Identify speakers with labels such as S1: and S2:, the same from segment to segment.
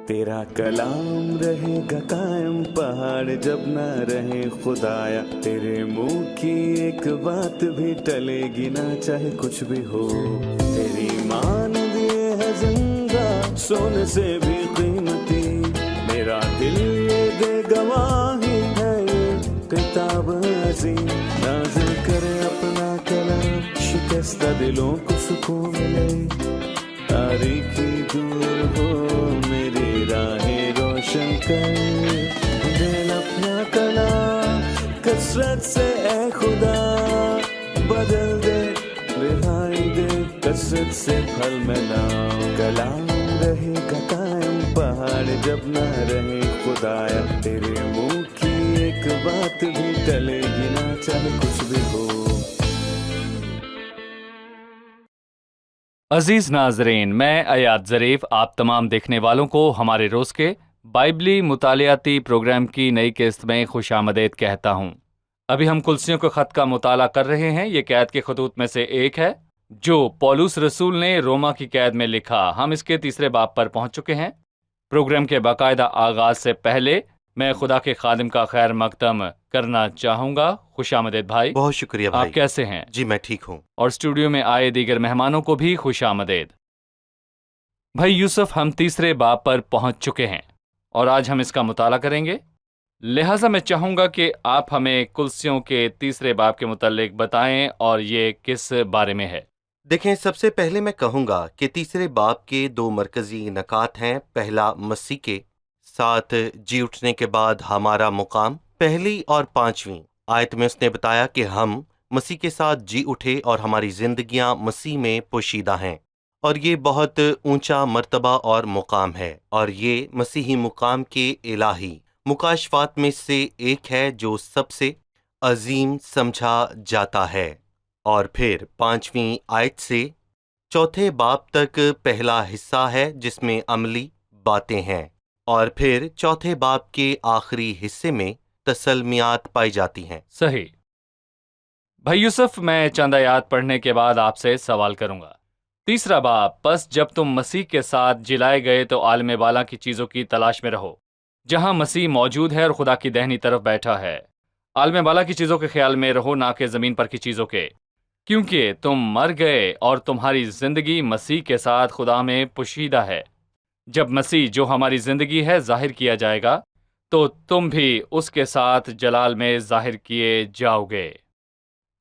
S1: तेरा कलाम रहेगा कायम पहाड़ जब ना रहे खुदाया, तेरे मुंह की एक बात भी टलेगी ना चाहे कुछ भी हो। तेरी मान दिए है जिंदा सोने से भी कीमती, मेरा दिल ये दे गवाही है ये किताब अजीम। नाज़िल करे अपना कलाम, शिकस्ता दिलों को सुकून मिले, तारीखी दूर हो मेरी राहें रोशन कर। दिल अपना कलाम कसरत से ए खुदा बदल दे, रिहाई दे कसरत से फल मिला। कलाम रहेगा कायम पहाड़ जब ना रहे खुदाया, तेरे मुंह की एक बात भी टलेगी ना चाहे कुछ भी हो।
S2: अजीज नाजरीन, मैं अयाद ज़रीफ आप तमाम देखने वालों को हमारे रोज़ के बाइबली मुतालियाती प्रोग्राम की नई किस्त में खुश आमदेद कहता हूँ। अभी हम कुलसियों के ख़त का मुताला कर रहे हैं। ये कैद के खतूत में से एक है जो पौलुस रसूल ने रोमा की कैद में लिखा। हम इसके तीसरे बाब पर पहुँच चुके हैं। प्रोग्राम के बाकायदा आगाज़ से पहले मैं खुदा के खादिम का खैर मकदम करना चाहूँगा। खुश आमदेद भाई।
S3: बहुत शुक्रिया भाई।
S2: आप कैसे हैं?
S3: जी मैं ठीक हूँ।
S2: और स्टूडियो में आए दीगर मेहमानों को भी खुश आमदेद। भाई यूसुफ, हम तीसरे बाब पर पहुंच चुके हैं और आज हम इसका मुताला करेंगे। लिहाजा मैं चाहूंगा कि आप हमें कुलसियों के तीसरे बाब के मुतालिक बताएं और ये किस बारे में है।
S3: देखें, सबसे पहले मैं कहूँगा कि तीसरे बाब के दो मरकजी नकात हैं। पहला, मसीह के साथ जी उठने के बाद हमारा मुकाम। पहली और पांचवीं आयत में उसने बताया कि हम मसीह के साथ जी उठे और हमारी जिंदगियां मसीह में पोशीदा हैं, और ये बहुत ऊंचा मर्तबा और मुकाम है, और ये मसीही मुकाम के इलाही मुकाशफात में से एक है जो सबसे अजीम समझा जाता है। और फिर पांचवीं आयत से चौथे बाब तक पहला हिस्सा है जिसमें अमली बातें हैं, और फिर चौथे बाब के आखिरी हिस्से में तसल्मियात पाई जाती हैं।
S2: सही। भाई यूसुफ, मैं चंद आयात पढ़ने के बाद आपसे सवाल करूंगा। तीसरा बाब, बस जब तुम मसीह के साथ जिलाए गए तो आलम बाला की चीज़ों की तलाश में रहो जहां मसीह मौजूद है और खुदा की दाहिनी तरफ बैठा है। आलम बाला की चीज़ों के ख्याल में रहो, ना कि ज़मीन पर की चीज़ों के, क्योंकि तुम मर गए और तुम्हारी ज़िंदगी मसीह के साथ खुदा में पोशीदा है। जब मसीह जो हमारी ज़िंदगी है ज़ाहिर किया जाएगा तो तुम भी उसके साथ जलाल में ज़ाहिर किए जाओगे।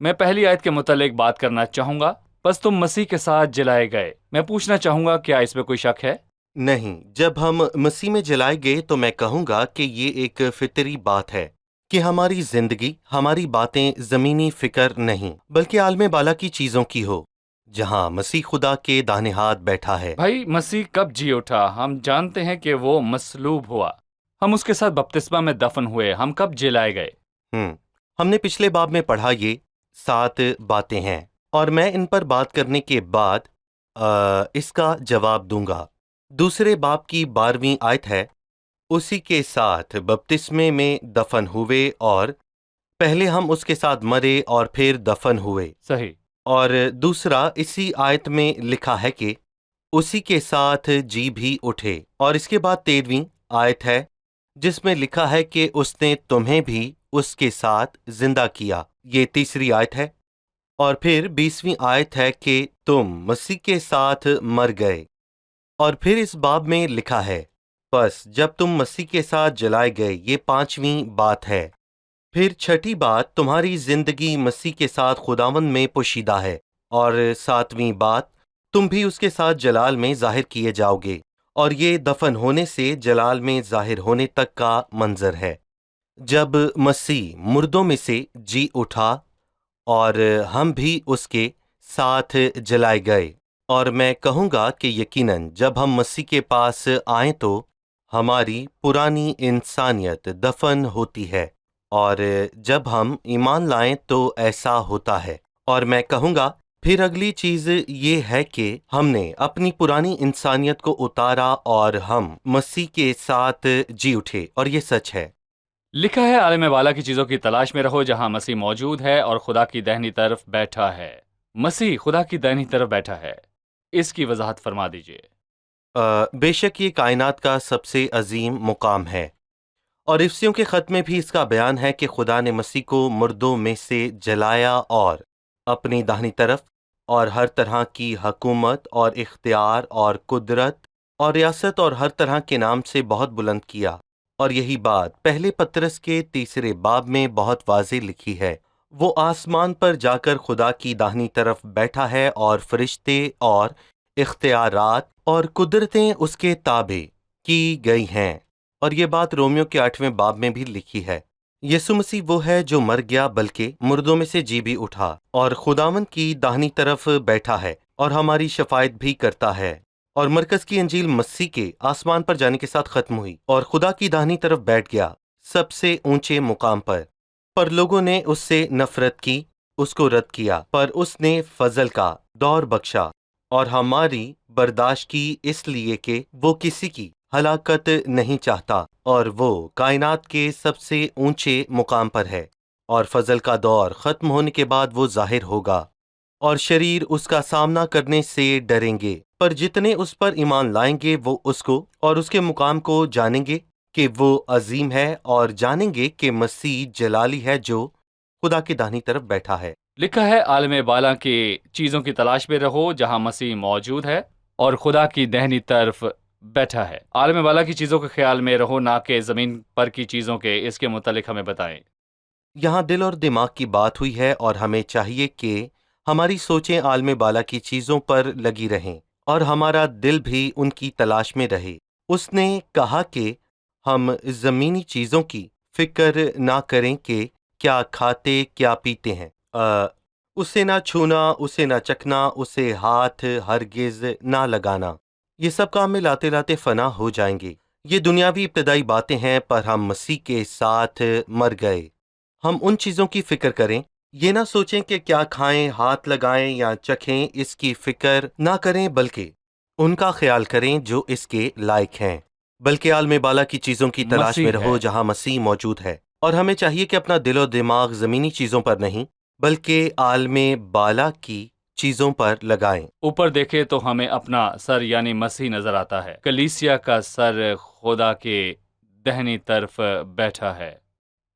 S2: मैं पहली आयत के मुतालिक बात करना चाहूँगा। बस तुम मसीह के साथ जलाए गए। मैं पूछना चाहूँगा, क्या इसमें कोई शक है?
S3: नहीं, जब हम मसीह में जलाए गए तो मैं कहूँगा कि ये एक फितरी बात है कि हमारी जिंदगी, हमारी बातें ज़मीनी फिक्र नहीं बल्कि आलम बाला की चीज़ों की हो, जहाँ मसीह खुदा के दाहिने हाथ बैठा है।
S2: भाई, मसीह कब जी उठा? हम जानते हैं कि वो मसलूब हुआ, हम उसके साथ बपतिस्मा में दफन हुए। हम कब जलाए गए?
S3: हमने पिछले बाब में पढ़ा, ये 7 बातें हैं, और मैं इन पर बात करने के बाद इसका जवाब दूंगा। दूसरे बाब की 12वीं आयत है, उसी के साथ बपतिस्मे में दफन हुए, और पहले हम उसके साथ मरे और फिर दफन हुए।
S2: सही।
S3: और दूसरा, इसी आयत में लिखा है कि उसी के साथ जी भी उठे, और इसके बाद 13वीं आयत है जिसमें लिखा है कि उसने तुम्हें भी उसके साथ जिंदा किया। ये तीसरी आयत है। और फिर 20वीं आयत है कि तुम मसीह के साथ मर गए, और फिर इस बाब में लिखा है, बस जब तुम मसीह के साथ जलाए गए। ये 5वीं बात है। फिर छठी बात, तुम्हारी जिंदगी मसीह के साथ खुदावंद में पोशीदा है, और 7वीं बात, तुम भी उसके साथ जलाल में जाहिर किए जाओगे, और ये दफन होने से जलाल में जाहिर होने तक का मंजर है जब मसीह मुर्दों में से जी उठा और हम भी उसके साथ जलाए गए। और मैं कहूँगा कि यकीनन जब हम मसीह के पास आएं तो हमारी पुरानी इंसानियत दफन होती है, और जब हम ईमान लाएं तो ऐसा होता है। और मैं कहूँगा फिर अगली चीज़ ये है कि हमने अपनी पुरानी इंसानियत को उतारा और हम मसीह के साथ जी उठे, और ये सच है।
S2: लिखा है, आलम वाला की चीज़ों की तलाश में रहो जहां मसीह मौजूद है और खुदा की दाहिनी तरफ बैठा है। मसीह खुदा की दाहिनी तरफ बैठा है, इसकी वजाहत फरमा दीजिए।
S3: بے شک یہ کائنات کا سب سے عظیم مقام ہے، اور افسیوں کے خط میں بھی اس کا بیان ہے کہ خدا نے مسیح کو مردوں میں سے جلایا اور اپنی داہنی طرف اور ہر طرح کی حکومت اور اختیار اور قدرت اور ریاست اور ہر طرح کے نام سے بہت بلند کیا، اور یہی بات پہلے پطرس کے 3 باب میں بہت واضح لکھی ہے۔ وہ آسمان پر جا کر خدا کی داہنی طرف بیٹھا ہے، اور فرشتے اور اختیارات اور قدرتیں اس کے تابع کی گئی ہیں، اور یہ بات رومیو کے 8ویں باب میں بھی لکھی ہے۔ یسوع مسیح وہ ہے جو مر گیا بلکہ مردوں میں سے جی بھی اٹھا، اور خداوند کی داہنی طرف بیٹھا ہے اور ہماری شفاعت بھی کرتا ہے۔ اور مرکز کی انجیل مسیح کے آسمان پر جانے کے ساتھ ختم ہوئی اور خدا کی داہنی طرف بیٹھ گیا سب سے اونچے مقام پر لوگوں نے اس سے نفرت کی، اس کو رد کیا، پر اس نے فضل کا دور بخشا اور ہماری برداشت کی، اس لیے کہ وہ کسی کی ہلاکت نہیں چاہتا، اور وہ کائنات کے سب سے اونچے مقام پر ہے، اور فضل کا دور ختم ہونے کے بعد وہ ظاہر ہوگا، اور شریر اس کا سامنا کرنے سے ڈریں گے، پر جتنے اس پر ایمان لائیں گے وہ اس کو اور اس کے مقام کو جانیں گے کہ وہ عظیم ہے، اور جانیں گے کہ مسیح جلالی ہے جو خدا کی داہنی طرف بیٹھا ہے۔
S2: لکھا ہے عالم بالا کی چیزوں کی تلاش میں رہو جہاں مسیح موجود ہے اور خدا کی دہنی طرف بیٹھا ہے۔ عالم بالا کی چیزوں کے خیال میں رہو، نہ کہ زمین پر کی چیزوں کے۔ اس کے متعلق ہمیں بتائیں۔
S3: یہاں دل اور دماغ کی بات ہوئی ہے، اور ہمیں چاہیے کہ ہماری سوچیں عالم بالا کی چیزوں پر لگی رہیں، اور ہمارا دل بھی ان کی تلاش میں رہے۔ اس نے کہا کہ ہم زمینی چیزوں کی فکر نہ کریں کہ کیا کھاتے کیا پیتے ہیں، اسے نہ چھونا، اسے نہ چکھنا، اسے ہاتھ ہرگز نہ لگانا۔ یہ سب کام میں لاتے لاتے فنا ہو جائیں گے۔ یہ دنیاوی ابتدائی باتیں ہیں، پر ہم مسیح کے ساتھ مر گئے۔ ہم ان چیزوں کی فکر کریں، یہ نہ سوچیں کہ کیا کھائیں، ہاتھ لگائیں یا چکھیں، اس کی فکر نہ کریں، بلکہ ان کا خیال کریں جو اس کے لائق ہیں۔ بلکہ عالم بالا کی چیزوں کی تلاش میں
S2: مسیح
S3: رہو
S2: ہے۔
S3: جہاں مسیح موجود ہے، اور ہمیں چاہیے کہ اپنا دل و دماغ زمینی چیزوں پر نہیں بلکہ عالم بالا کی چیزوں پر لگائیں۔
S2: اوپر دیکھے تو ہمیں اپنا سر یعنی مسیح نظر آتا ہے۔ کلیسیا کا سر خدا کے دہنی طرف بیٹھا ہے۔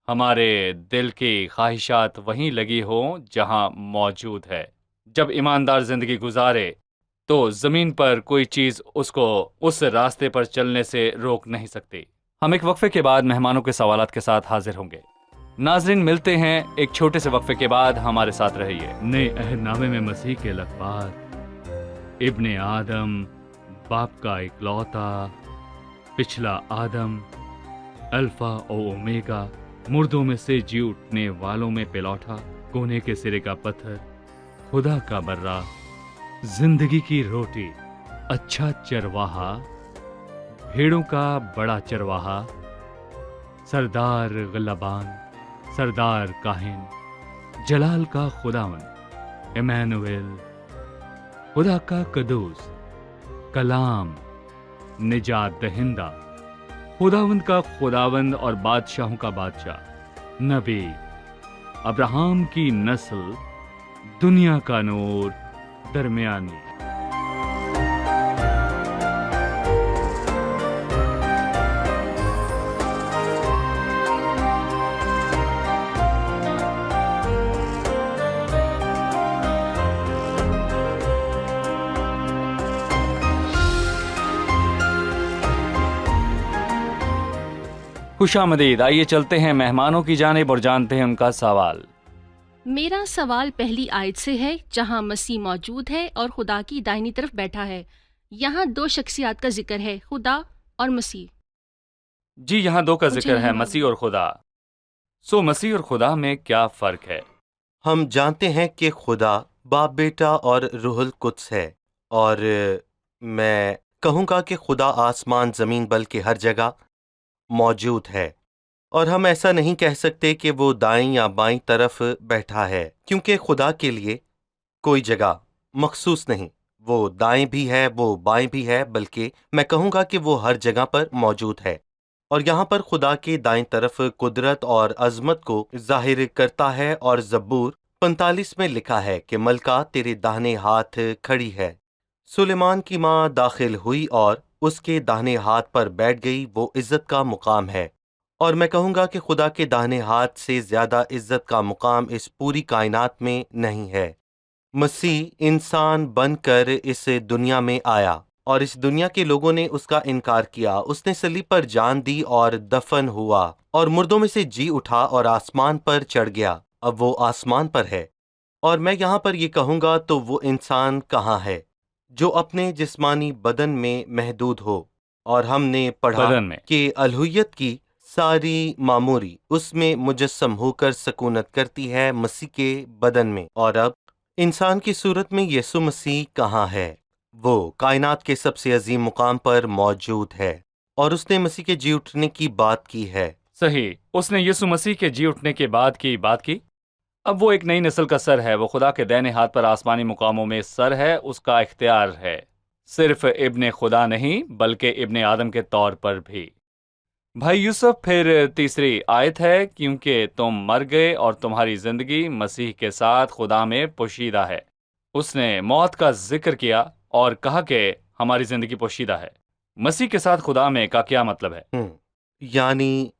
S2: ہمارے دل کی خواہشات وہیں لگی ہوں جہاں موجود ہے۔ جب ایماندار زندگی گزارے تو زمین پر کوئی چیز اس کو اس راستے پر چلنے سے روک نہیں سکتی۔ ہم ایک وقفے کے بعد مہمانوں کے سوالات کے ساتھ حاضر ہوں گے۔ ناظرین، ملتے ہیں ایک چھوٹے سے وقفے کے بعد، ہمارے ساتھ رہیے۔ نئے عہد نامے میں مسیح کے لقبات: ابن آدم، باپ کا اکلوتا، پچھلا آدم، الفا او اومیگا، مردوں میں سے جی اٹھنے والوں میں پلوٹا، کونے کے سرے کا پتھر، خدا کا برا، زندگی کی روٹی، اچھا چرواہا، بھیڑوں کا بڑا چرواہا، سردار غلبان، سردار کاہن، جلال کا خداوند، ایمانویل، خدا کا قدوس، کلام، نجات دہندہ، خداوند کا خداوند اور بادشاہوں کا بادشاہ، نبی، ابراہم کی نسل، دنیا کا نور، درمیانی۔ خوش آمدید۔ آئیے چلتے ہیں مہمانوں کی جانب اور جانتے ہیں ان کا سوال۔
S4: میرا سوال پہلی آیت سے ہے، جہاں مسیح موجود ہے اور خدا کی دائنی طرف بیٹھا ہے۔ یہاں 2 شخصیات کا ذکر ہے، خدا اور مسیح۔
S2: جی، یہاں 2 کا
S4: مجھے
S2: ذکر ہے،
S4: نہیں
S2: مسیح اور خدا۔ مسیح اور خدا میں کیا فرق ہے؟
S3: ہم جانتے ہیں کہ خدا باپ، بیٹا اور روح القدس ہے، اور میں کہوں گا کہ خدا آسمان زمین بلکہ ہر جگہ موجود ہے، اور ہم ایسا نہیں کہہ سکتے کہ وہ دائیں یا بائیں طرف بیٹھا ہے، کیونکہ خدا کے لیے کوئی جگہ مخصوص نہیں، وہ دائیں بھی ہے، وہ بائیں بھی ہے، بلکہ میں کہوں گا کہ وہ ہر جگہ پر موجود ہے، اور یہاں پر خدا کے دائیں طرف قدرت اور عظمت کو ظاہر کرتا ہے، اور زبور 45 میں لکھا ہے کہ ملکہ تیرے داہنے ہاتھ کھڑی ہے۔ सुलेमान की माँ दाखिल हुई और उसके दाहिने हाथ पर बैठ गई। वो इज्जत का मुकाम है, और मैं कहूँगा कि खुदा के दाहिने हाथ से ज्यादा इज्जत का मुकाम इस पूरी कायनात में नहीं है। मसीह इंसान बनकर इस दुनिया में आया और इस दुनिया के लोगों ने उसका इनकार किया। उसने सलीब पर जान दी और दफन हुआ और मुर्दों में से जी उठा और आसमान पर चढ़ गया। अब वो आसमान पर है, और मैं यहाँ पर ये कहूँगा तो वो इंसान कहाँ है जो अपने जिस्मानी बदन में महदूद हो। और हमने पढ़ा
S2: बदन में
S3: कि अलहुयत की सारी मामूरी उसमें मुजस्सम होकर सकूनत करती है मसीह के बदन में। और अब इंसान की सूरत में यीशु मसीह कहाँ है? वो कायनात के सबसे अजीम मुकाम पर मौजूद है, और उसने मसीह के जी उठने की बात की है।
S2: सही, उसने यीशु मसीह के जी उठने के बाद की बात की। अब वो एक नई नस्ल का सर है। वो खुदा के दाहिने हाथ पर आसमानी मुकामों में सर है। उसका इख्तियार है सिर्फ इब्ने खुदा नहीं बल्कि इब्ने आदम के तौर पर भी। भाई यूसुफ, फिर तीसरी आयत है, क्योंकि तुम मर गए और तुम्हारी जिंदगी मसीह के साथ खुदा में पोशीदा है। उसने मौत का जिक्र किया और कहा कि हमारी जिंदगी पोशीदा है। मसीह के साथ खुदा में का क्या मतलब है?
S3: यानी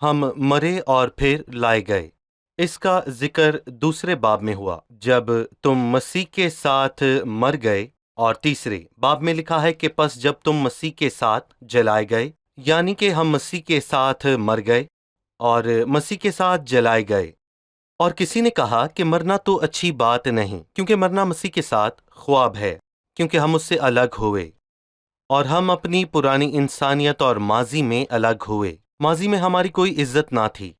S3: हम मरे और फिर लाए गए। इसका जिक्र दूसरे बाब में हुआ जब तुम मसीह के साथ मर गए, और तीसरे बाब में लिखा है कि पस जब तुम मसीह के साथ जलाए गए, यानी कि हम मसीह के साथ मर गए और मसीह के साथ जलाए गए। और किसी ने कहा कि मरना तो अच्छी बात नहीं, क्योंकि मरना मसीह के साथ ख्वाब है, क्योंकि हम उससे अलग हुए और हम अपनी पुरानी इंसानियत और माजी में अलग हुए। माजी में हमारी कोई इज्जत ना थी।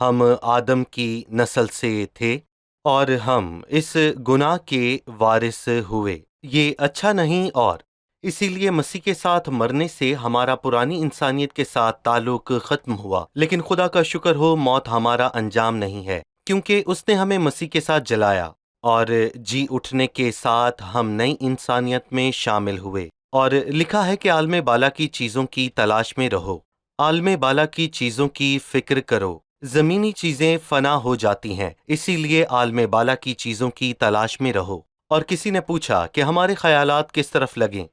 S3: हम आदम की नस्ल से थे और हम इस गुनाह के वारिस हुए। ये अच्छा नहीं, और इसीलिए मसीह के साथ मरने से हमारा पुरानी इंसानियत के साथ ताल्लुक खत्म हुआ। लेकिन खुदा का शुक्र हो, मौत हमारा अंजाम नहीं है, क्योंकि उसने हमें मसीह के साथ जलाया और जी उठने के साथ हम नई इंसानियत में शामिल हुए। और लिखा है कि आलमे बाला की चीज़ों की तलाश में रहो। आलमे बाला की चीज़ों की फिक्र करो। ज़मीनी चीज़ें फना हो जाती हैं, इसीलिए आलमे बाला की चीज़ों की तलाश में रहो। और किसी ने पूछा कि हमारे ख्यालात किस तरफ लगें,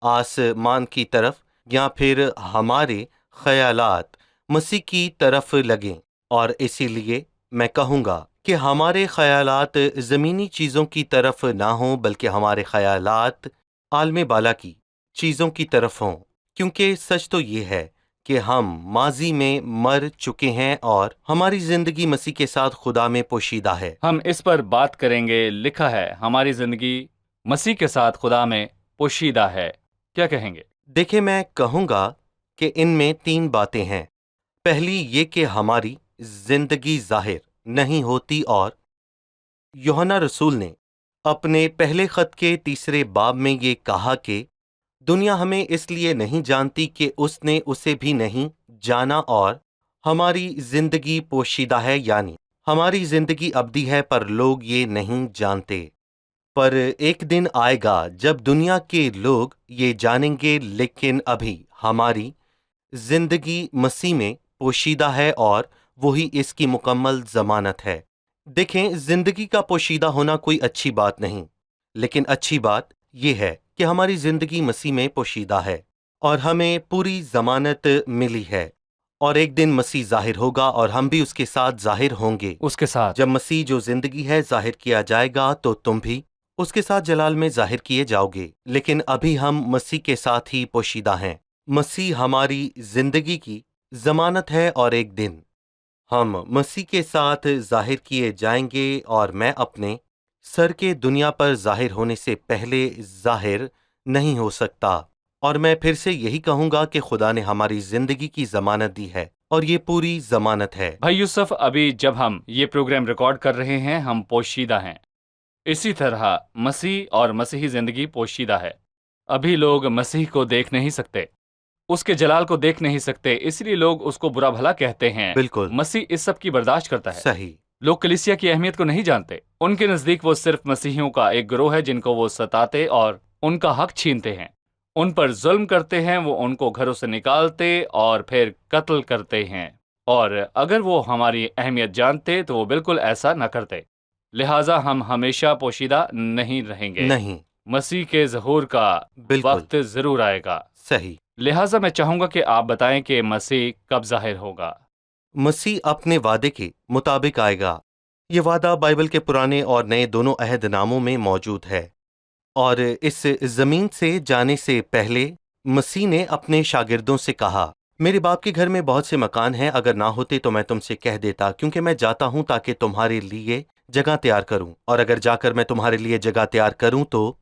S3: आसमान की तरफ या फिर हमारे ख्यालात मसीह की तरफ लगें? और इसीलिए मैं कहूँगा कि हमारे ख्यालात ज़मीनी चीज़ों की तरफ ना हों, बल्कि हमारे ख्यालात आलमे बाला की चीज़ों की तरफ हों। क्योंकि सच तो ये है कि हम माजी में मर चुके हैं और हमारी जिंदगी मसीह के साथ खुदा में पोशीदा है।
S2: हम इस पर बात करेंगे। लिखा है हमारी जिंदगी मसीह के साथ खुदा में पोशीदा है। क्या कहेंगे?
S3: देखिए, मैं कहूँगा कि इनमें तीन बातें हैं। पहली ये कि हमारी जिंदगी जाहिर नहीं होती, और यूहन्ना रसूल ने अपने पहले खत के तीसरे बाब में ये कहा कि दुनिया हमें इसलिए नहीं जानती कि उसने उसे भी नहीं जाना, और हमारी जिंदगी पोशीदा है, यानी हमारी जिंदगी अबदी है, पर लोग ये नहीं जानते। पर एक दिन आएगा जब दुनिया के लोग ये जानेंगे, लेकिन अभी हमारी जिंदगी मसीह में पोशीदा है और वही इसकी मुकम्मल जमानत है। देखें, जिंदगी का पोशीदा होना कोई अच्छी बात नहीं, लेकिन अच्छी बात यह है कि हमारी जिंदगी मसीह में पोशीदा है और हमें पूरी जमानत मिली है। और एक दिन मसीह जाहिर होगा और हम भी उसके साथ जाहिर होंगे।
S2: उसके साथ
S3: जब मसीह जो जिंदगी है जाहिर किया जाएगा, तो तुम भी उसके साथ जलाल में जाहिर किए जाओगे। लेकिन अभी हम मसीह के साथ ही पोशीदा हैं। मसीह हमारी जिंदगी की जमानत है, और एक दिन हम मसीह के साथ जाहिर किए जाएंगे, और मैं अपने सर के दुनिया पर जाहिर होने से पहले जाहिर नहीं हो सकता। और मैं फिर से यही कहूंगा कि खुदा ने हमारी जिंदगी की जमानत दी है, और ये पूरी जमानत है।
S2: भाई यूसुफ, अभी जब हम ये प्रोग्राम रिकॉर्ड कर रहे हैं हम पोशीदा हैं। इसी तरह मसीह और मसीही जिंदगी पोशीदा है। अभी लोग मसीह को देख नहीं सकते, उसके जलाल को देख नहीं सकते, इसलिए लोग उसको बुरा भला कहते हैं।
S3: बिल्कुल
S2: मसीह इस सब की बर्दाश्त करता है।
S3: सही।
S2: लोग कलीसिया की अहमियत को नहीं जानते। उनके नजदीक वो सिर्फ मसीहियों का एक गिरोह है जिनको वो सताते और उनका हक छीनते हैं, उन पर जुल्म करते हैं, वो उनको घरों से निकालते और फिर कत्ल करते हैं। और अगर वो हमारी अहमियत जानते तो वो बिल्कुल ऐसा न करते। लिहाजा हम हमेशा पोशीदा नहीं रहेंगे।
S3: नहीं,
S2: मसीह के ज़हूर का
S3: बिल्कुल
S2: वक्त ज़रूर आएगा।
S3: सही।
S2: लिहाजा मैं चाहूंगा कि आप बताएं कि मसीह कब ज़ाहिर होगा।
S3: मसीह अपने वादे के मुताबिक आएगा। ये वादा बाइबल के पुराने और नए दोनों अहदनामों में मौजूद है। और इस जमीन से जाने से पहले मसीह ने अपने शागिर्दों से कहा, मेरे बाप के घर में बहुत से मकान हैं, अगर ना होते तो मैं तुमसे कह देता, क्योंकि मैं जाता हूं ताकि तुम्हारे लिए जगह तैयार करूं, और अगर जाकर मैं तुम्हारे लिए जगह तैयार करूं तो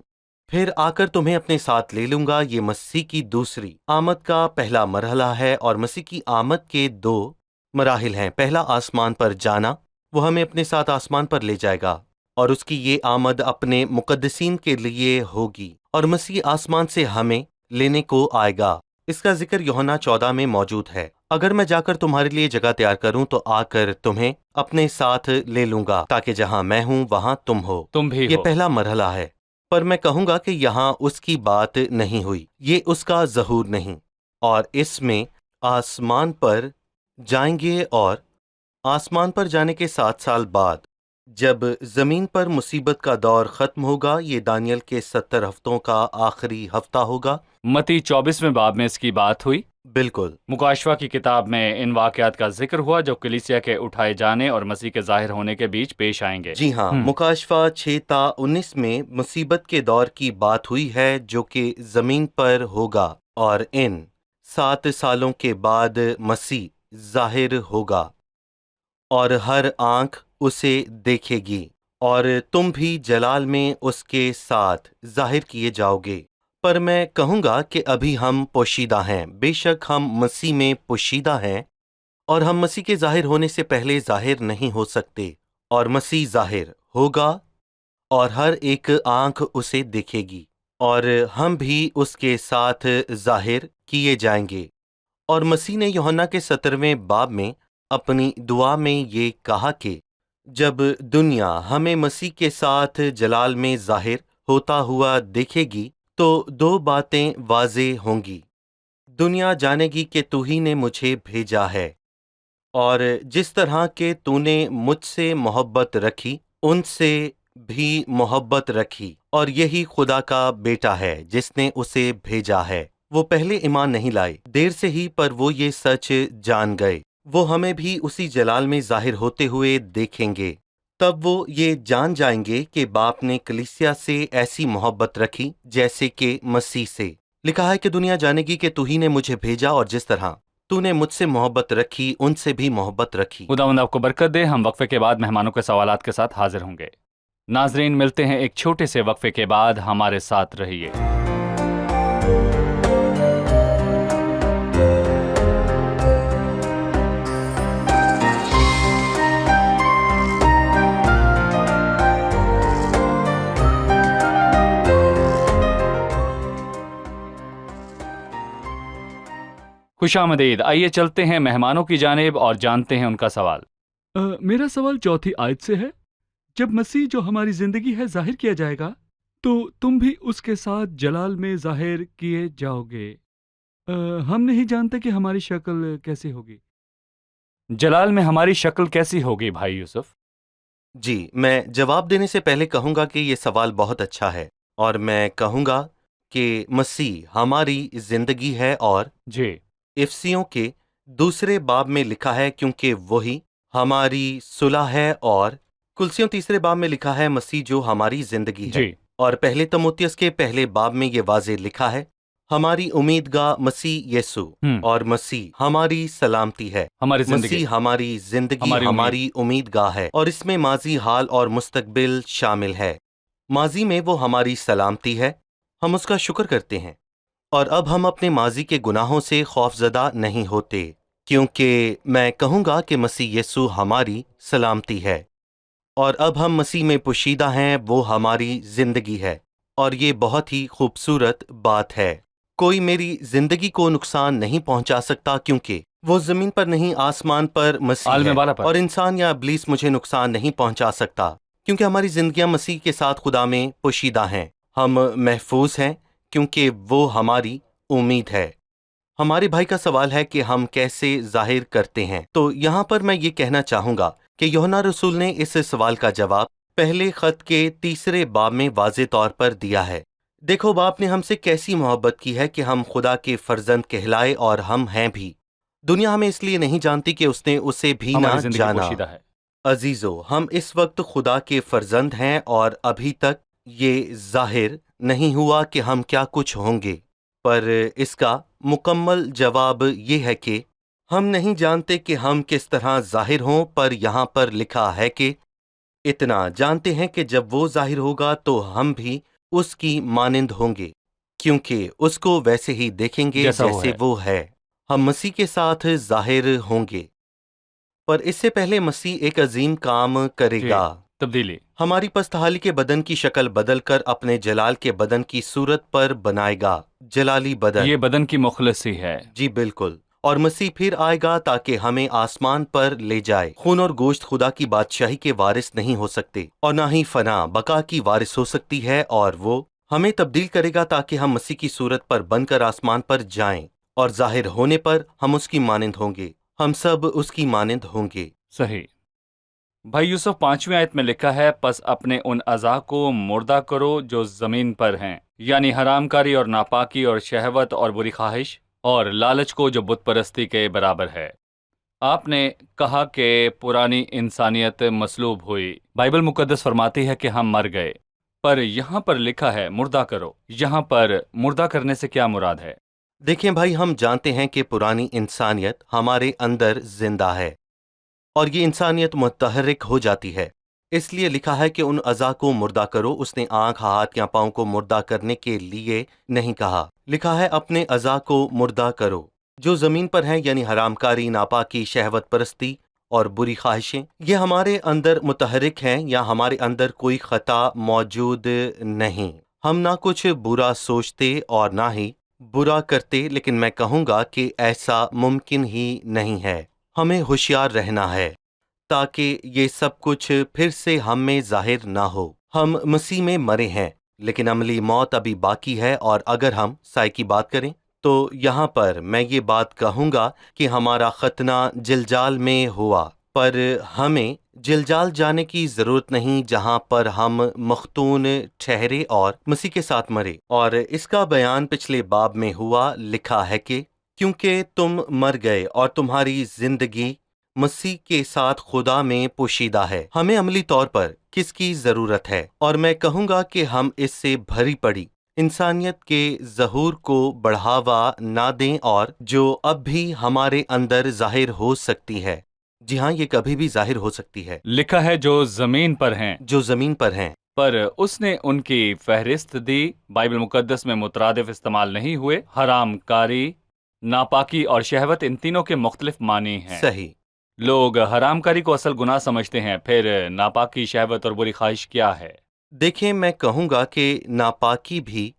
S3: फिर आकर तुम्हें अपने साथ ले लूंगा। ये मसीह की दूसरी आमद का पहला मरहला है, और मसीह की आमद के दो मराहिल हैं। पहला आसमान पर जाना, वो हमें अपने साथ आसमान पर ले जाएगा, और उसकी ये आमद अपने मुकद्दसीन के लिए होगी, और मसीह आसमान से हमें लेने को आएगा। इसका जिक्र यूहन्ना 14 में मौजूद है। अगर मैं जाकर तुम्हारे लिए जगह तैयार करूं तो आकर तुम्हें अपने साथ ले लूंगा, ताकि जहां मैं हूं वहां तुम हो।
S2: तुम भी
S3: ये
S2: हो।
S3: पहला मरहला है, पर मैं कहूंगा कि यहाँ उसकी बात नहीं हुई, ये उसका ज़हूर नहीं। और इसमें आसमान पर जाएंगे, और आसमान पर जाने के 7 साल बाद जब जमीन पर मुसीबत का दौर खत्म होगा, ये दानियल के 70 हफ्तों का आखिरी हफ्ता होगा।
S2: मती 24वें बाब में इसकी बात हुई।
S3: बिल्कुल
S2: मुकाशवा की किताब में इन वाक़यात का जिक्र हुआ जो कलीसिया के उठाए जाने और मसीह के ज़ाहिर होने के बीच पेश आएंगे।
S3: जी हाँ, मुकाशवा 6:19 में मुसीबत के दौर की बात हुई है जो कि जमीन पर होगा, और इन 7 सालों के बाद मसीह जाहिर होगा और हर आंख उसे देखेगी, और तुम भी जलाल में उसके साथ जाहिर किए जाओगे। पर मैं कहूँगा कि अभी हम पोशीदा हैं। बेशक हम मसीह में पोशीदा हैं, और हम मसीह के जाहिर होने से पहले जाहिर नहीं हो सकते। और मसीह जाहिर होगा और हर एक आंख उसे देखेगी, और हम भी उसके साथ जाहिर किए जाएंगे। और मसीह ने यूहन्ना के 17वें बाब में अपनी दुआ में ये कहा कि जब दुनिया हमें मसीह के साथ जलाल में जाहिर होता हुआ देखेगी तो 2 बातें वाज़े होंगी। दुनिया जानेगी कि तू ही ने मुझे भेजा है, और जिस तरह के तूने मुझसे मोहब्बत रखी उनसे भी मोहब्बत रखी, और यही खुदा का बेटा है जिसने उसे भेजा है। वो पहले ईमान नहीं लाए, देर से ही, पर वो ये सच जान गए। वो हमें भी उसी जलाल में जाहिर होते हुए देखेंगे। तब वो ये जान जाएंगे कि बाप ने कलीसिया से ऐसी मोहब्बत रखी जैसे कि मसीह से। लिखा है कि दुनिया जानेगी कि तू ही ने मुझे भेजा, और जिस तरह तूने मुझसे मोहब्बत रखी उनसे भी मोहब्बत रखी।
S2: खुदावंद आपको बरकत दे। हम वक्फे के बाद मेहमानों के सवालात के साथ हाजिर होंगे। नाजरीन, मिलते हैं एक छोटे से वक्फे के बाद। हमारे साथ रहिए। खुशामदीद। आइए चलते हैं मेहमानों की जानिब और जानते हैं उनका सवाल।
S5: मेरा सवाल चौथी आयत से है। जब मसीह जो हमारी जिंदगी है जाहिर किया जाएगा तो तुम भी उसके साथ जलाल में जाहिर किए जाओगे। हम नहीं जानते कि हमारी शक्ल कैसी होगी।
S2: जलाल में हमारी शक्ल कैसी होगी भाई यूसुफ?
S3: जी, मैं जवाब देने से पहले कहूँगा कि ये सवाल बहुत अच्छा है, और मैं कहूँगा कि मसीह हमारी जिंदगी है, और
S2: जी,
S3: इफसियों के 2 बाब में लिखा है क्योंकि वही हमारी सुलह है, और कुलसियों 3 बाब में लिखा है मसीह जो हमारी जिंदगी है।
S2: जी,
S3: और पहले तमुथियुस के पहले बाब में ये वाज़े लिखा है हमारी उम्मीदगाह मसीह यीशु, और मसीह हमारी सलामती है।
S2: हमारी जिंदगी,
S3: मसीह हमारी जिंदगी, हमारी उम्मीदगाह है, और इसमें माजी, हाल और मुस्तकबिल शामिल है। माजी में वो हमारी सलामती है, हम उसका शुक्र करते हैं, और अब हम अपने माजी के गुनाहों से खौफजदा नहीं होते, क्योंकि मैं कहूँगा कि मसीह यीशु हमारी सलामती है। और अब हम मसीह में पोशीदा हैं, वो हमारी जिंदगी है, और ये बहुत ही खूबसूरत बात है। कोई मेरी जिंदगी को नुकसान नहीं पहुंचा सकता, क्योंकि वो जमीन पर नहीं आसमान पर मसीह
S2: आलमे
S3: है,
S2: वाला पर।
S3: और इंसान या इब्लीस मुझे नुकसान नहीं पहुंचा सकता, क्योंकि हमारी जिंदगियां मसीह के साथ खुदा में पोशीदा हैं। हम महफूज हैं क्योंकि वो हमारी उम्मीद है। हमारे भाई का सवाल है कि हम कैसे जाहिर करते हैं। तो यहाँ पर मैं ये कहना चाहूँगा कि यूहन्ना रसूल ने इस सवाल का जवाब पहले खत के 3 बाब में वाज़े तौर पर दिया है। देखो बाप ने हमसे कैसी मोहब्बत की है कि हम खुदा के फर्जंद कहलाए, और हम हैं भी। दुनिया हमें इसलिए नहीं जानती कि उसने उसे भी ना
S2: हमारी जिंदगी
S3: जाना।
S2: पोशीदा है।
S3: अजीजो, हम इस वक्त खुदा के फर्जंद हैं, और अभी तक ये जाहिर नहीं हुआ कि हम क्या कुछ होंगे। पर इसका मुकम्मल जवाब ये है कि हम नहीं जानते कि हम किस तरह जाहिर हों, पर यहाँ पर लिखा है कि इतना जानते हैं कि जब वो जाहिर होगा तो हम भी उसकी मानिंद होंगे, क्योंकि उसको वैसे ही देखेंगे
S2: जैसा वो
S3: जैसे
S2: है।
S3: वो है। हम मसीह के साथ जाहिर होंगे, पर इससे पहले मसीह एक अजीम काम
S2: जी,
S3: करेगा।
S2: तब्दीली।
S3: हमारी पस्तहाली के बदन की शक्ल बदलकर अपने जलाल के बदन की सूरत पर बनाएगा, जलाली बदन।
S2: ये बदन की मुखलसी है।
S3: जी बिल्कुल। और मसीह फिर आएगा ताकि हमें आसमान पर ले जाए। खून और गोश्त खुदा की बादशाही के वारिस नहीं हो सकते, और ना ही फना बका की वारिस हो सकती है, और वो हमें तब्दील करेगा ताकि हम मसीह की सूरत पर बनकर आसमान पर जाएं, और जाहिर होने पर हम उसकी मानिंद होंगे। हम सब उसकी मानिंद होंगे।
S2: सही। भाई यूसुफ 5वीं आयत में लिखा है, पस अपने उन अज़ा को मुर्दा करो जो ज़मीन पर हैं, यानी हरामकारी और नापाकी और शहवत और बुरी ख्वाहिश और लालच को, जो बुत परस्ती के बराबर है। आपने कहा कि पुरानी इंसानियत मसलूब हुई। बाइबल मुकद्दस फरमाती है कि हम मर गए, पर यहाँ पर लिखा है मुर्दा करो। यहाँ पर मुर्दा करने से क्या मुराद है?
S3: देखें भाई, हम जानते हैं कि पुरानी इंसानियत हमारे अंदर जिंदा है, और ये इंसानियत मुतहर्रिक हो जाती है। इसलिए लिखा है कि उन अज़ा को मुर्दा करो। उसने आंख, हाथ या पाँव को मुर्दा करने के लिए नहीं कहा। लिखा है अपने अज़ा को मुर्दा करो जो ज़मीन पर हैं, यानी हरामकारी, नापाकी, शहवत परस्ती और बुरी ख्वाहिशें। ये हमारे अंदर मुतहर्रिक हैं, या हमारे अंदर कोई खता मौजूद नहीं। हम ना कुछ बुरा सोचते और ना ही बुरा करते, लेकिन मैं कहूँगा कि ऐसा मुमकिन ही नहीं है। हमें होशियार रहना है ताकि ये सब कुछ फिर से हम में जाहिर ना हो। हम मसीह में मरे हैं, लेकिन अमली मौत अभी बाकी है। और अगर हम साय की बात करें तो यहाँ पर मैं ये बात कहूँगा कि हमारा खतना जिलजाल में हुआ, पर हमें जिलजाल जाने की ज़रूरत नहीं, जहाँ पर हम मख्तून ठहरे और मसीह के साथ मरे। और इसका बयान पिछले बाब में हुआ। लिखा है कि क्योंकि तुम मर गए और तुम्हारी जिंदगी मसीह के साथ खुदा में पोशीदा है। हमें अमली तौर पर किसकी जरूरत है? और मैं कहूँगा कि हम इससे भरी पड़ी इंसानियत के ज़हूर को बढ़ावा ना दें, और जो अब भी हमारे अंदर जाहिर हो सकती है। जी हाँ, ये कभी भी जाहिर हो सकती है।
S2: लिखा है जो ज़मीन पर हैं,
S3: जो ज़मीन पर हैं।
S2: पर उसने उनकी फहरिस्त दी। बाइबल मुकद्दस में मुतरादिफ इस्तेमाल नहीं हुए। हरामकारी, नापाकी और शहवत, इन तीनों के मुख्तलिफ मानी हैं।
S3: सही।
S2: लोग हरामकारी को असल गुनाह समझते हैं, फिर नापाकी, शहवत और बुरी ख्वाहिश क्या है?
S3: देखें, मैं कहूँगा कि नापाकी भी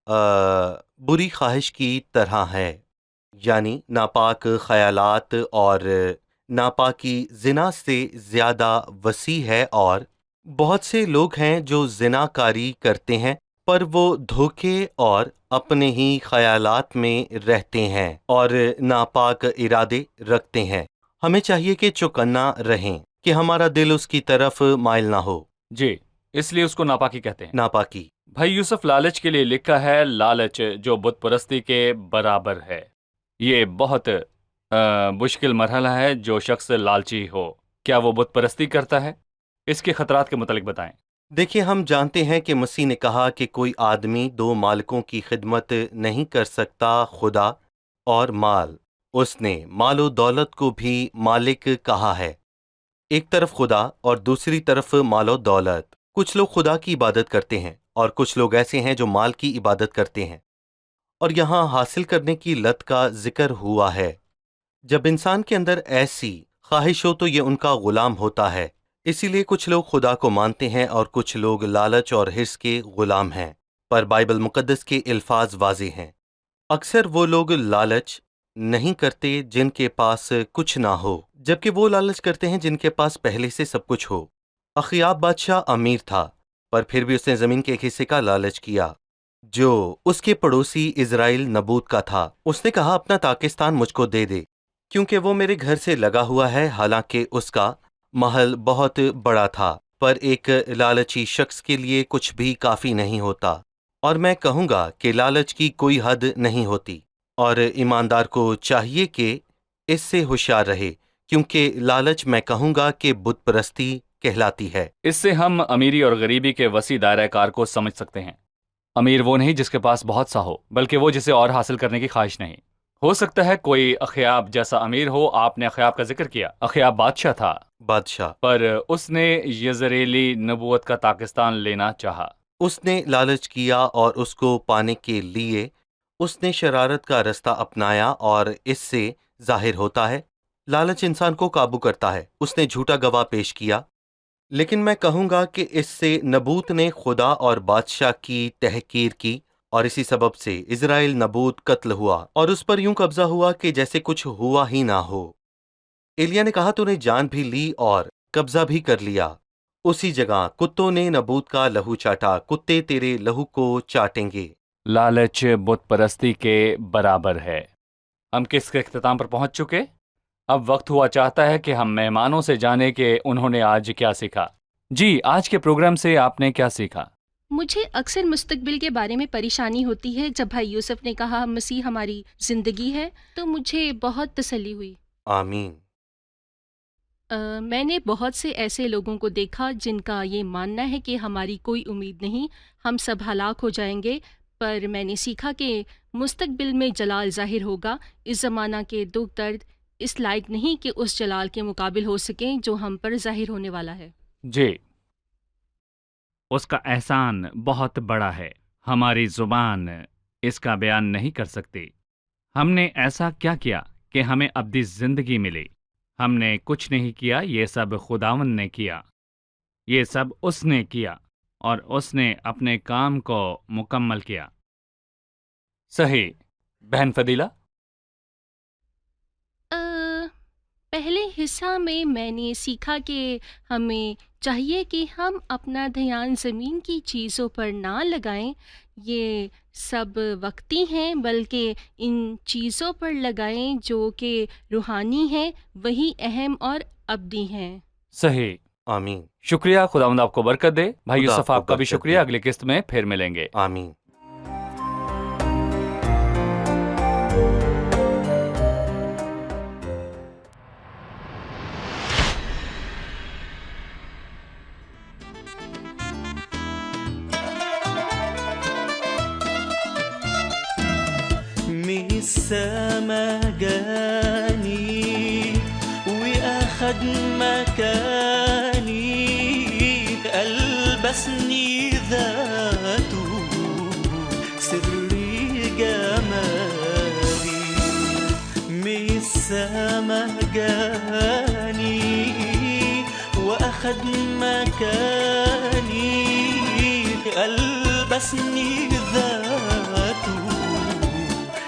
S3: बुरी ख्वाहिश की तरह है, यानी नापाक ख्यालात और नापाकी जिना से ज़्यादा वसी है। और बहुत से लोग हैं जो जिनाकारी करते हैं, पर वो धोखे और अपने ही ख्यालात में रहते हैं और नापाक इरादे रखते हैं। हमें चाहिए कि चौकन्ना रहें कि हमारा दिल उसकी तरफ माइल ना हो।
S2: जी, इसलिए उसको नापाकी कहते हैं।
S3: नापाकी।
S2: भाई यूसुफ, लालच के लिए लिखा है लालच जो बुत परस्ती के बराबर है। ये बहुत मुश्किल मरहला है। जो शख्स लालची हो, क्या वो बुत परस्ती करता है? इसके खतरात के मुतालिक बताएं।
S3: देखिए, हम जानते हैं कि मसीह ने कहा कि कोई आदमी दो मालिकों की खिदमत नहीं कर सकता, खुदा और माल। उसने मालो दौलत को भी मालिक कहा है, एक तरफ खुदा और दूसरी तरफ मालो दौलत। कुछ लोग खुदा की इबादत करते हैं और कुछ लोग ऐसे हैं जो माल की इबादत करते हैं। और यहाँ हासिल करने की लत का जिक्र हुआ है। जब इंसान के अंदर ऐसी ख्वाहिश हो तो ये उनका गुलाम होता है। इसीलिए कुछ लोग खुदा को मानते हैं और कुछ लोग लालच और हिर्स के गुलाम हैं। पर बाइबल मुकद्दस के अल्फाज वाज़ेह हैं। अक्सर वो लोग लालच नहीं करते जिनके पास कुछ ना हो, जबकि वो लालच करते हैं जिनके पास पहले से सब कुछ हो। अखियाब बादशाह अमीर था, पर फिर भी उसने ज़मीन के एक हिस्से का लालच किया जो उसके पड़ोसी इज़राइल नबूत का था। उसने कहा, अपना ताकिस्तान मुझको दे दे, क्योंकि वो मेरे घर से लगा हुआ है। हालांकि उसका महल बहुत बड़ा था, पर एक लालची शख्स के लिए कुछ भी काफ़ी नहीं होता। اور میں کہوں گا کہ لالچ کی کوئی حد نہیں ہوتی، اور ایماندار کو چاہیے کہ اس سے ہوشیار رہے، کیونکہ لالچ میں کہوں گا کہ بت پرستی کہلاتی ہے۔
S2: اس سے ہم امیری اور غریبی کے وسیع دائرہ کار کو سمجھ سکتے ہیں۔ امیر وہ نہیں جس کے پاس بہت سا ہو، بلکہ وہ جسے اور حاصل کرنے کی خواہش نہیں۔ ہو سکتا ہے کوئی اخیاب جیسا امیر ہو۔ آپ نے اخیاب کا ذکر کیا۔ اخیاب بادشاہ تھا،
S3: بادشاہ
S2: پر اس نے یزریلی نبوت کا پاکستان لینا چاہا۔
S3: اس نے لالچ کیا اور اس کو پانے کے لیے اس نے شرارت کا رستہ اپنایا، اور اس سے ظاہر ہوتا ہے لالچ انسان کو قابو کرتا ہے۔ اس نے جھوٹا گواہ پیش کیا، لیکن میں کہوں گا کہ اس سے نبوت نے خدا اور بادشاہ کی تحقیر کی، اور اسی سبب سے اسرائیل نبوت قتل ہوا اور اس پر یوں قبضہ ہوا کہ جیسے کچھ ہوا ہی نہ ہو۔ ایلیا نے کہا تو نے جان بھی لی اور قبضہ بھی کر لیا۔ اسی جگہ کتوں نے نبوت کا لہو چاٹا، کتے تیرے لہو کو چاٹیں گے۔
S2: لالچ بت پرستی کے برابر ہے۔ ہم کس کے اختتام پر پہنچ چکے؟ اب وقت ہوا چاہتا ہے کہ ہم مہمانوں سے جانیں کہ انہوں نے آج کیا سیکھا۔ جی، آج کے پروگرام سے آپ نے کیا سیکھا؟
S4: مجھے اکثر مستقبل کے بارے میں پریشانی ہوتی ہے۔ جب بھائی یوسف نے کہا مسیح ہماری زندگی ہے تو مجھے بہت تسلی ہوئی۔
S3: آمین۔
S4: میں نے بہت سے ایسے لوگوں کو دیکھا جن کا یہ ماننا ہے کہ ہماری کوئی امید نہیں، ہم سب ہلاک ہو جائیں گے، پر میں نے سیکھا کہ مستقبل میں جلال ظاہر ہوگا۔ اس زمانہ کے دکھ درد اس لائق نہیں کہ اس جلال کے مقابل ہو سکیں جو ہم پر ظاہر ہونے والا ہے۔
S5: جی، اس کا احسان بہت بڑا ہے، ہماری زبان اس کا بیان نہیں کر سکتی۔ ہم نے ایسا کیا کیا کہ ہمیں ابدی زندگی ملی؟ ہم نے کچھ نہیں کیا، یہ سب خداوند نے کیا، یہ سب اس نے کیا، اور اس نے اپنے کام کو مکمل کیا۔
S2: صحیح۔ بہن فضیلہ؟
S4: پہلے حصہ میں نے سیکھا کہ ہمیں چاہیے کہ ہم اپنا دھیان زمین کی چیزوں پر نہ لگائیں، یہ سب وقتی ہیں، بلکہ ان چیزوں پر لگائیں جو کہ روحانی ہیں، وہی اہم اور ابدی ہیں۔
S2: صحیح۔
S3: آمین۔
S2: شکریہ، خداوند آپ کو برکت دے۔ بھائی
S3: خدا
S2: یوسف
S3: آپ
S2: آپ
S3: کو
S2: کا بھی
S3: برکت
S2: شکریہ،
S3: دے۔
S2: اگلی قسط میں پھر ملیں گے۔
S3: آمین۔
S1: من السما جاني وأخد مكاني، ألبسني ذاته سري جمالي. من السما جاني وأخد مكاني، ألبسني ذاته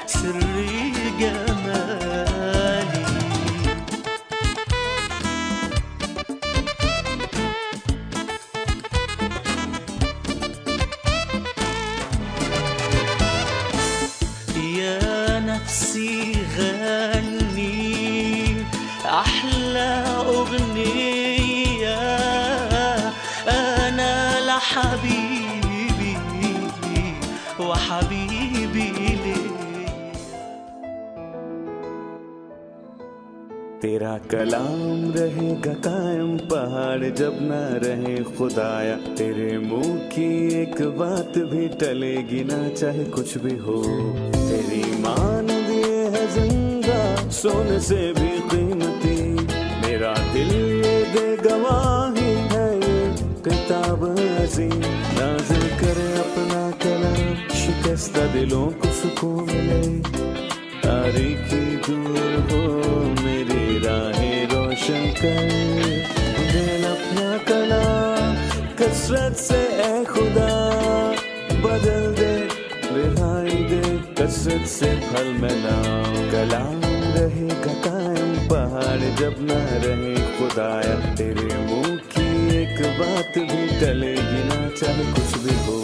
S1: سري جمالي. يا نفسي غني أحلى أغنية، أنا لحبيبي وحبيبي لي. تیرا کلام رہے گا قائم پہاڑ جب نہ رہے خدایا، تیرے منہ کی ایک بات بھی ٹلے گی نہ چاہے کچھ بھی ہو. تیری مان دیے ہے زندہ سونے سے بھی قیمتی، میرا دل یہ دے گواہی ہے یہ کتاب عظیم. نازل کرے اپنا کلام، شکستہ دلوں کو سکون ملے، تاریکی دور ہو میری راہیں روشن کر. دل اپنا کلام کثرت سے اے خدا بدل دے، رہائی دے کثرت سے پھل میں لاؤ. کلام رہے گا قائم پہاڑ جب نہ رہے خدایا، تیرے منہ کی ایک بات بھی ٹلے گی نہ چاہے کچھ بھی ہو.